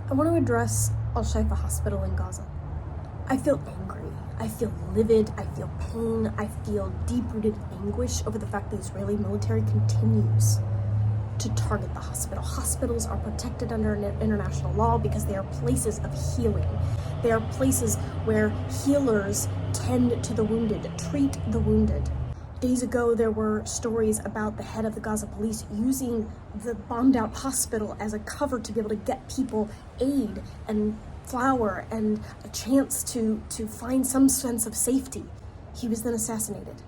I want to address Shifa Hospital in Gaza. I feel angry. I feel livid. I feel pain. I feel deep-rooted anguish over the fact the Israeli military continues to target the hospital. Hospitals are protected under international law because they are places of healing. They are places where healers tend to the wounded, treat the wounded. Days ago, there were stories about the head of the Gaza police using the bombed-out hospital as a cover to be able to get people aid and flour and a chance to find some sense of safety. He was then assassinated.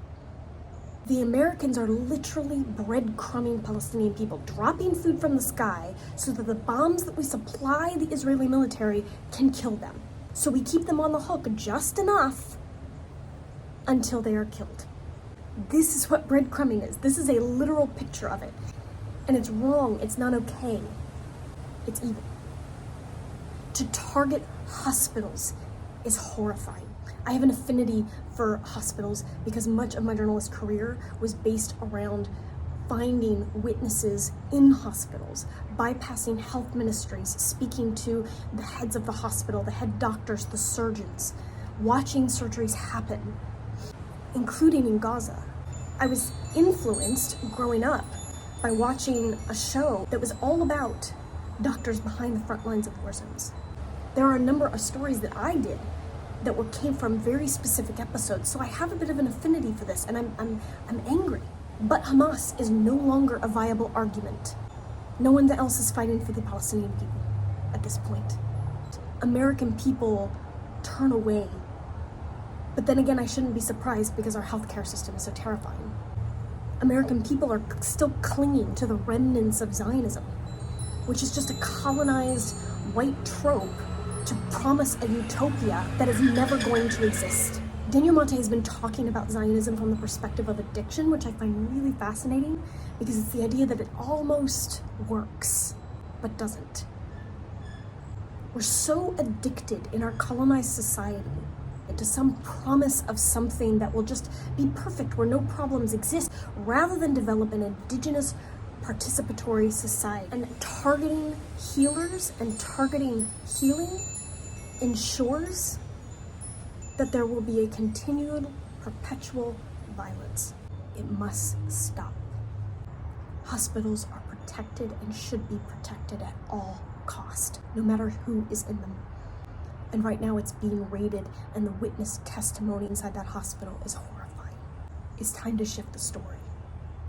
The Americans are literally breadcrumbing Palestinian people, dropping food from the sky so that the bombs that we supply the Israeli military can kill them. So we keep them on the hook just enough until they are killed. This is what breadcrumbing is. This is a literal picture of it. And it's wrong. It's not okay. It's evil. To target hospitals is horrifying. I have an affinity for hospitals because much of my journalist career was based around finding witnesses in hospitals, bypassing health ministries, speaking to the heads of the hospital, the head doctors, the surgeons, watching surgeries happen, including in Gaza. I was influenced growing up by watching a show that was all about doctors behind the front lines of war zones. There are a number of stories that I did that came from very specific episodes, so I have a bit of an affinity for this, and I'm angry. But Hamas is no longer a viable argument. No one else is fighting for the Palestinian people at this point. American people turn away. But then again, I shouldn't be surprised because our healthcare system is so terrifying. American people are still clinging to the remnants of Zionism, which is just a colonized white trope to promise a utopia that is never going to exist. Daniel Monte has been talking about Zionism from the perspective of addiction, which I find really fascinating because it's the idea that it almost works, but doesn't. We're so addicted in our colonized society to some promise of something that will just be perfect, where no problems exist, rather than develop an indigenous participatory society. And targeting healers and targeting healing ensures that there will be a continued, perpetual violence. It must stop. Hospitals are protected and should be protected at all cost, no matter who is in them. And right now it's being raided, and the witness testimony inside that hospital is horrifying. It's time to shift the story.